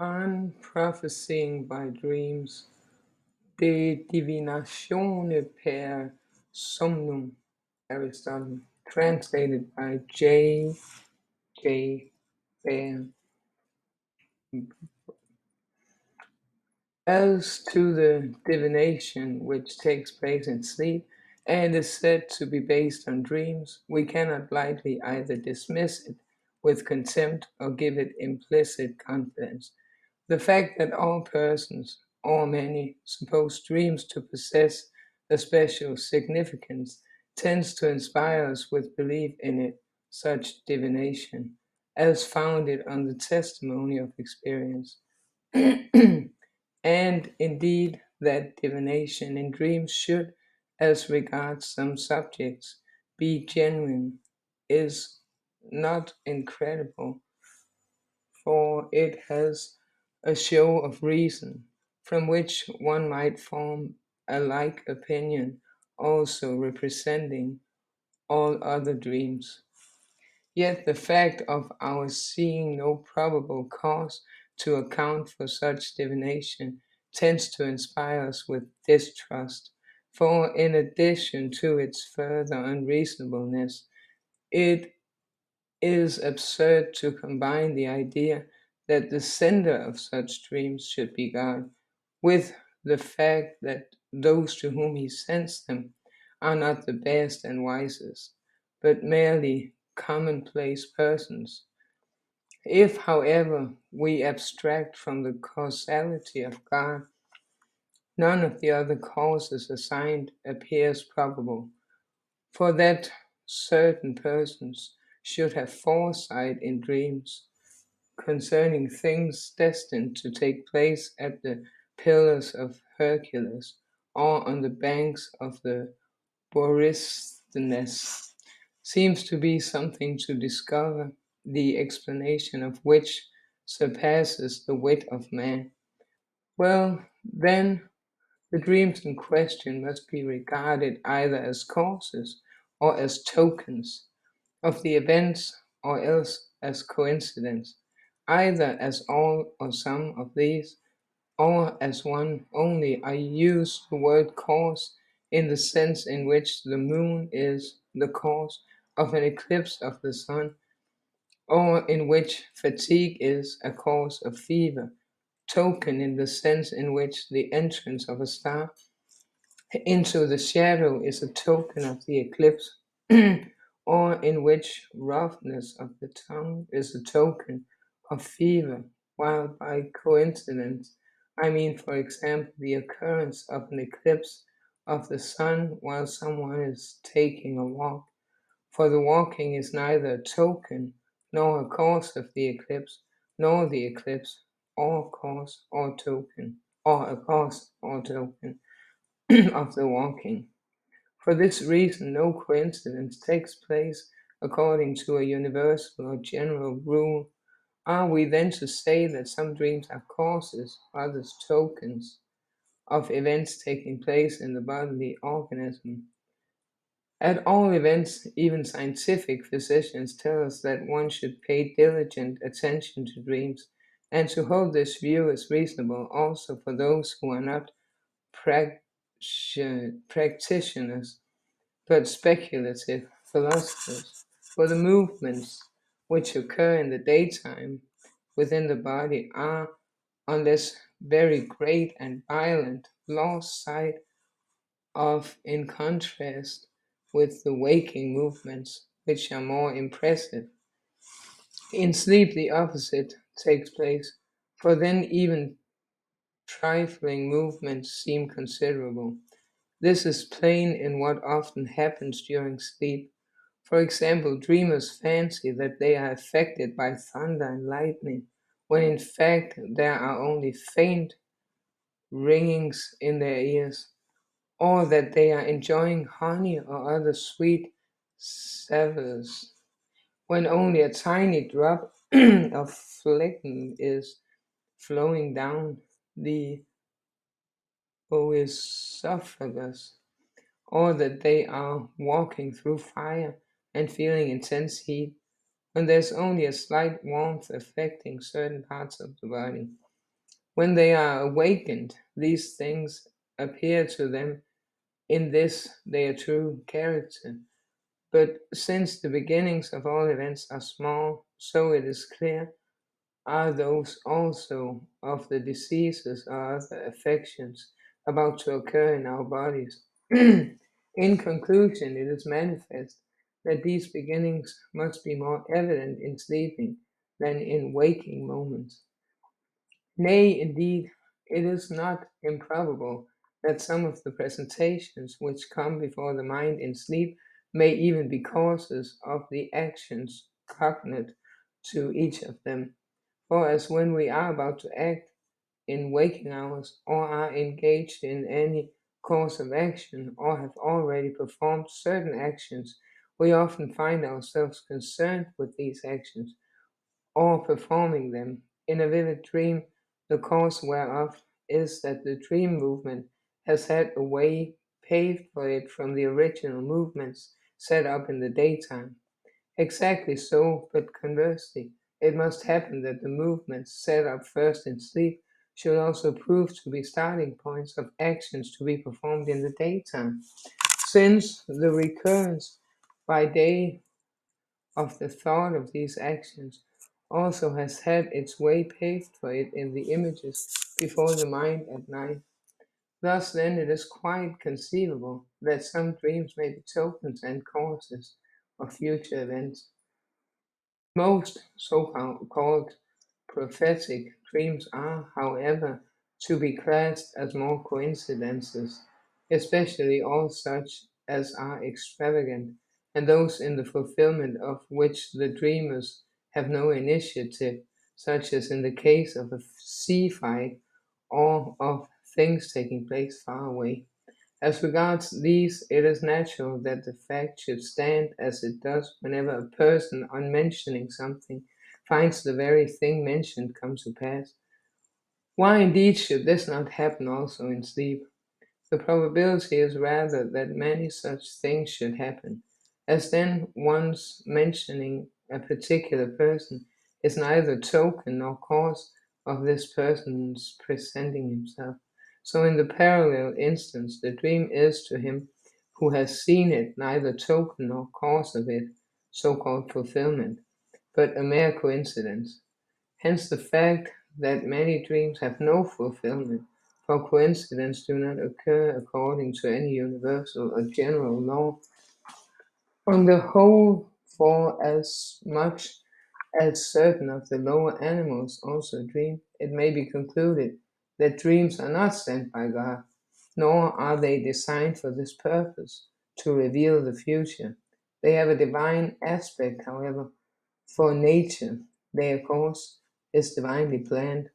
On prophesying by dreams, de divinatione per somnum, Aristotle, translated by J. J. Baer. As to the divination which takes place in sleep and is said to be based on dreams, we cannot lightly either dismiss it with contempt or give it implicit confidence. The fact that all persons, or many, suppose dreams to possess a special significance tends to inspire us with belief in it, such divination, as founded on the testimony of experience. And indeed, that divination in dreams should, as regards some subjects, be genuine, is not incredible, for it has a show of reason, from which one might form a like opinion, also representing all other dreams. Yet the fact of our seeing no probable cause to account for such divination tends to inspire us with distrust, for in addition to its further unreasonableness, it is absurd to combine the idea that the sender of such dreams should be God with the fact that those to whom he sends them are not the best and wisest, but merely commonplace persons. If, however, we abstract from the causality of God, none of the other causes assigned appears probable, for that certain persons should have foresight in dreams concerning things destined to take place at the Pillars of Hercules or on the banks of the Borysthenes seems to be something to discover, the explanation of which surpasses the wit of man. Well, then, the dreams in question must be regarded either as causes or as tokens of the events, or else as coincidence, either as all or some of these, or as one only. I use the word cause in the sense in which the moon is the cause of an eclipse of the sun, or in which fatigue is a cause of fever. Token in the sense in which the entrance of a star into the shadow is a token of the eclipse, or in which roughness of the tongue is a token of fever, while by coincidence I mean, for example, the occurrence of an eclipse of the sun while someone is taking a walk, for the walking is neither a token nor a cause of the eclipse, nor the eclipse or cause or token, or a cause or token of the walking. For this reason, no coincidence takes place according to a universal or general rule. Are we then to say that some dreams are causes, others tokens, of events taking place in the bodily organism? At all events, even scientific physicians tell us that one should pay diligent attention to dreams, and to hold this view is reasonable also for those who are not prac- practitioners but speculative philosophers, for the movements which occur in the daytime within the body are, unless very great and violent, lost sight of in contrast with the waking movements, which are more impressive. In sleep, the opposite takes place, for then even trifling movements seem considerable. This is plain in what often happens during sleep. For example, dreamers fancy that they are affected by thunder and lightning, when in fact there are only faint ringings in their ears, or that they are enjoying honey or other sweet savours, when only a tiny drop of phlegm is flowing down the oesophagus, or that they are walking through fire and feeling intense heat when there's only a slight warmth affecting certain parts of the body. When they are awakened, these things appear to them in this their true character. But since the beginnings of all events are small, so it is clear are those also of the diseases or other affections about to occur in our bodies. In conclusion, it is manifest that these beginnings must be more evident in sleeping than in waking moments. Nay, indeed, it is not improbable that some of the presentations which come before the mind in sleep may even be causes of the actions cognate to each of them. For as when we are about to act in waking hours, or are engaged in any course of action, or have already performed certain actions, we often find ourselves concerned with these actions, or performing them in a vivid dream, the cause whereof is that the dream movement has had a way paved for it from the original movements set up in the daytime. Exactly so, but conversely, it must happen that the movements set up first in sleep should also prove to be starting points of actions to be performed in the daytime, since the recurrence by day of the thought of these actions also has had its way paved for it in the images before the mind at night. Thus, then, it is quite conceivable that some dreams may be tokens and causes of future events. Most so-called prophetic dreams are, however, to be classed as more coincidences, especially all such as are extravagant, and those in the fulfillment of which the dreamers have no initiative, such as in the case of a sea fight or of things taking place far away. As regards these, it is natural that the fact should stand as it does whenever a person, on mentioning something, finds the very thing mentioned come to pass. Why indeed should this not happen also in sleep? The probability is rather that many such things should happen, as then one's mentioning a particular person is neither token nor cause of this person's presenting himself. So, in the parallel instance, the dream is to him who has seen it neither token nor cause of it, so called fulfillment, but a mere coincidence. Hence the fact that many dreams have no fulfillment, for coincidence do not occur according to any universal or general law. On the whole, for as much as certain of the lower animals also dream, it may be concluded that dreams are not sent by God, nor are they designed for this purpose, to reveal the future. They have a divine aspect, however, for nature, their course, is divinely planned,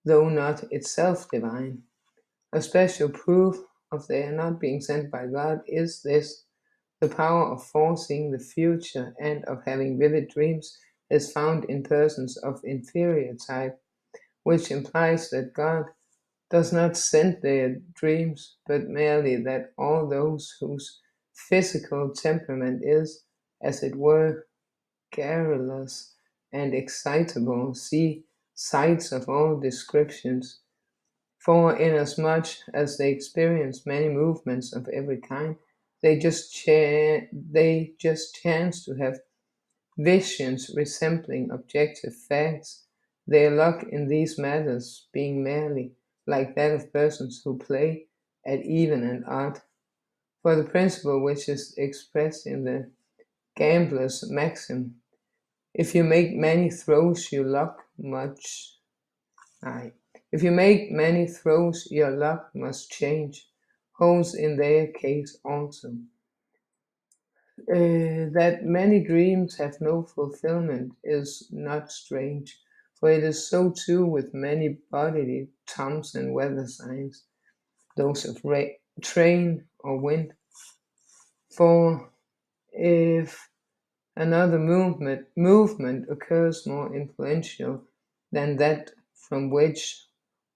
though not itself divine. A special proof of their not being sent by God is this: the power of foreseeing the future and of having vivid dreams is found in persons of inferior type, which implies that God does not send their dreams, but merely that all those whose physical temperament is, as it were, garrulous and excitable, see sights of all descriptions. For inasmuch as they experience many movements of every kind, they just chance to have visions resembling objective facts, their luck in these matters being merely like that of persons who play at even and odd. For the principle which is expressed in the gambler's maxim, if you make many throws, your luck much. Aye. If you make many throws, your luck must change. Holds in their case also. That many dreams have no fulfillment is not strange, for it is so too with many bodily toms and weather signs, those of train or wind. For if another movement occurs more influential than that from which,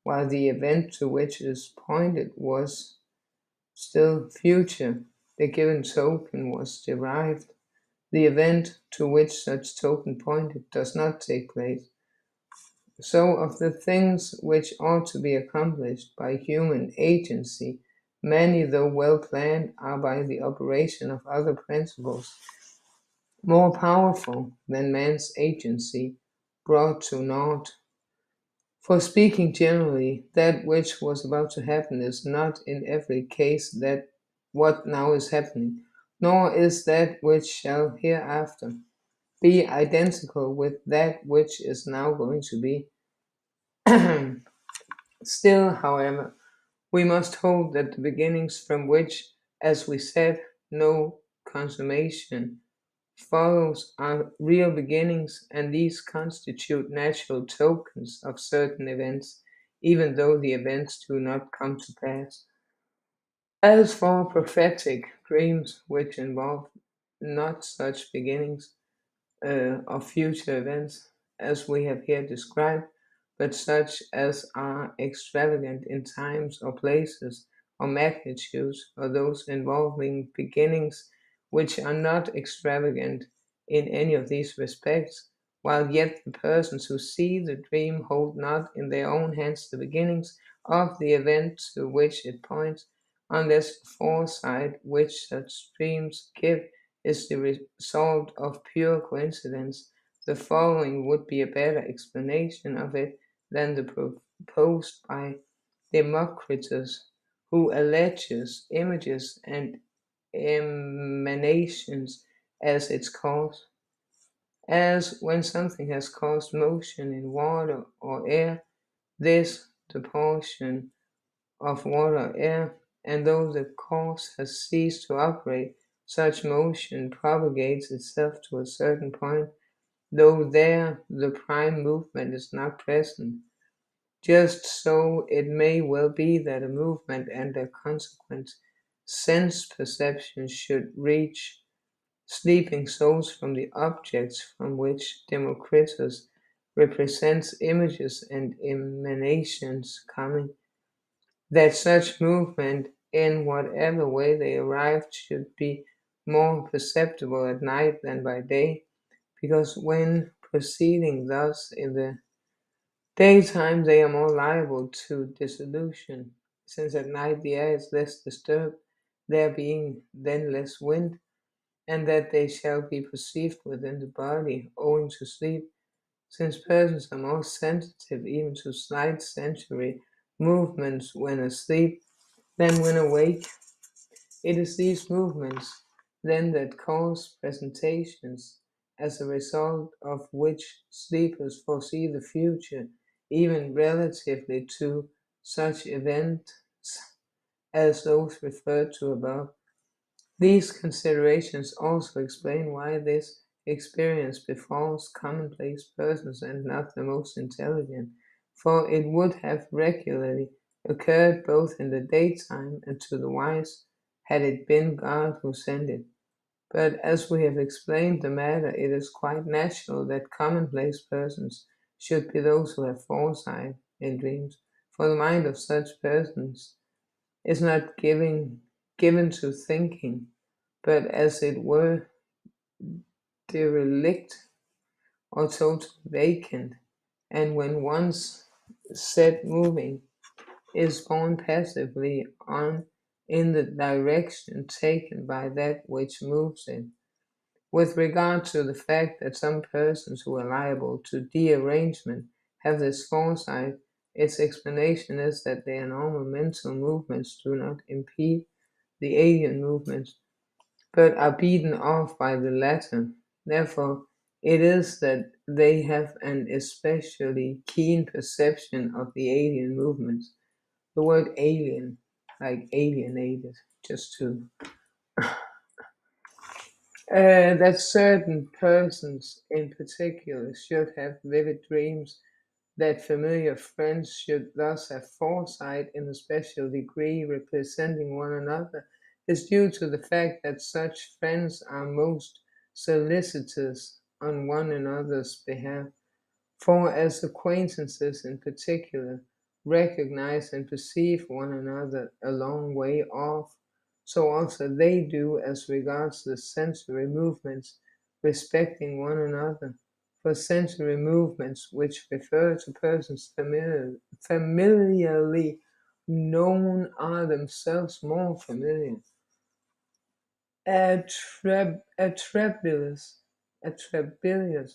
while the event to which it is pointed was still future, the given token was derived. The event to which such token pointed does not take place. So, of the things which ought to be accomplished by human agency, many, though well planned, are by the operation of other principles more powerful than man's agency brought to naught. For speaking generally, that which was about to happen is not in every case that what now is happening, nor is that which shall hereafter be identical with that which is now going to be. Still, however, we must hold that the beginnings from which, as we said, no consummation follows are real beginnings, and these constitute natural tokens of certain events, even though the events do not come to pass. As for prophetic dreams, which involve not such beginnings, of future events, as we have here described, but such as are extravagant in times or places or magnitudes, or those involving beginnings which are not extravagant in any of these respects, while yet the persons who see the dream hold not in their own hands the beginnings of the event to which it points, unless the foresight which such dreams give is the result of pure coincidence. The following would be a better explanation of it than the proposed by Democritus, who alleges images and emanations as its cause. As when something has caused motion in water or air, this the portion of water or air, and though the cause has ceased to operate, such motion propagates itself to a certain point, though there the prime movement is not present. Just so it may well be that a movement and a consequent sense perception should reach sleeping souls from the objects from which Democritus represents images and emanations coming, that such movement, in whatever way they arrived, should be more perceptible at night than by day, because when proceeding thus in the daytime they are more liable to dissolution, since at night the air is less disturbed, there being then less wind, and that they shall be perceived within the body owing to sleep, since persons are more sensitive even to slight sensory movements when asleep than when awake. It is these movements, then, that cause presentations, as a result of which sleepers foresee the future, even relatively to such events as those referred to above. These considerations also explain why this experience befalls commonplace persons and not the most intelligent, for it would have regularly occurred both in the daytime and to the wise, had it been God who sent it. But as we have explained the matter, it is quite natural that commonplace persons should be those who have foresight in dreams, for the mind of such persons is not given to thinking, but as it were derelict or totally vacant, and when once set moving, is borne passively on in the direction taken by that which moves it. With regard to the fact that some persons who are liable to dearrangement have this foresight, its explanation is that their normal mental movements do not impede the alien movements, but are beaten off by the latter. Therefore, it is that they have an especially keen perception of the alien movements. The word alien, like alienated, just to that certain persons in particular should have vivid dreams, that familiar friends should thus have foresight in a special degree representing one another, is due to the fact that such friends are most solicitous on one another's behalf. For as acquaintances in particular recognize and perceive one another a long way off, so also they do as regards the sensory movements respecting one another. for sensory movements which refer to persons familiarly known are themselves more familiar. Atrabilious, atrabilious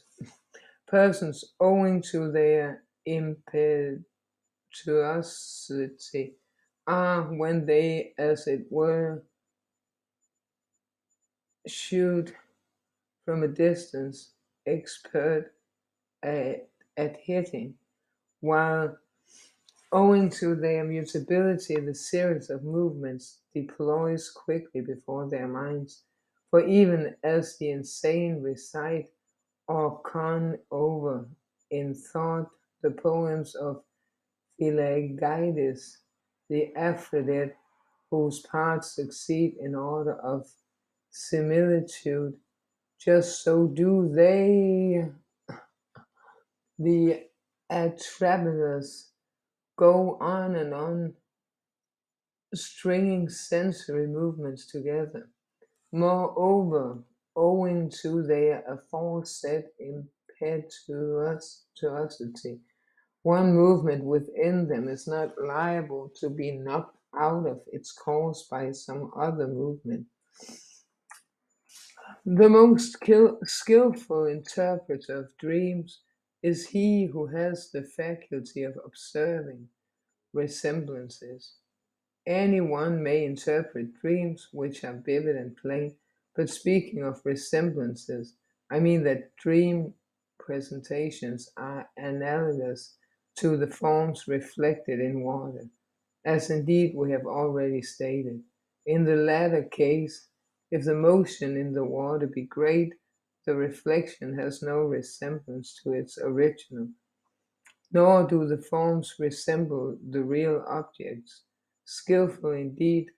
persons, owing to their impetuosity, are, when they, as it were, shoot from a distance, expert at hitting, while owing to their mutability, the series of movements deploys quickly before their minds. For even as the insane recite or con over in thought the poems of Philagaides, the Aphrodite, whose parts succeed in order of similitude, just so do they, the Atrabilus, go on and on, stringing sensory movements together. Moreover, owing to their aforesaid impetuosity, one movement within them is not liable to be knocked out of its course by some other movement. The most skillful interpreter of dreams is he who has the faculty of observing resemblances. Anyone may interpret dreams which are vivid and plain, but speaking of resemblances, I mean that dream presentations are analogous to the forms reflected in water, as indeed we have already stated. In the latter case, if the motion in the water be great, the reflection has no resemblance to its original, nor do the forms resemble the real objects. Skillful indeed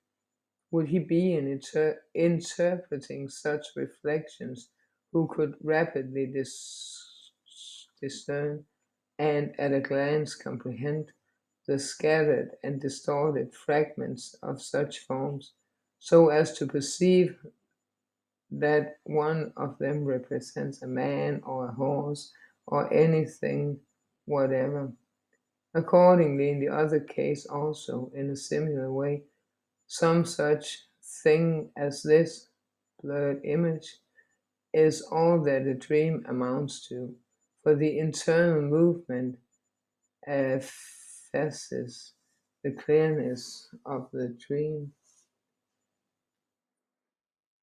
would he be in interpreting such reflections, who could rapidly discern and at a glance comprehend the scattered and distorted fragments of such forms, so as to perceive that one of them represents a man or a horse or anything whatever. Accordingly, in the other case also, in a similar way, some such thing as this blurred image is all that a dream amounts to, for the internal movement effaces the clearness of the dream.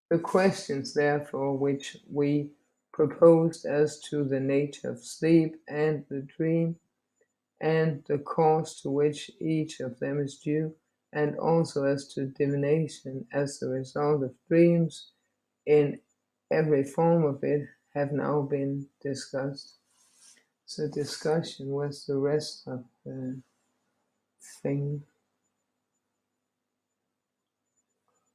The questions, therefore, which we proposed as to the nature of sleep and the dream, and the cause to which each of them is due, and also as to divination as the result of dreams in every form of it, have now been discussed. So discussion was the rest of the thing.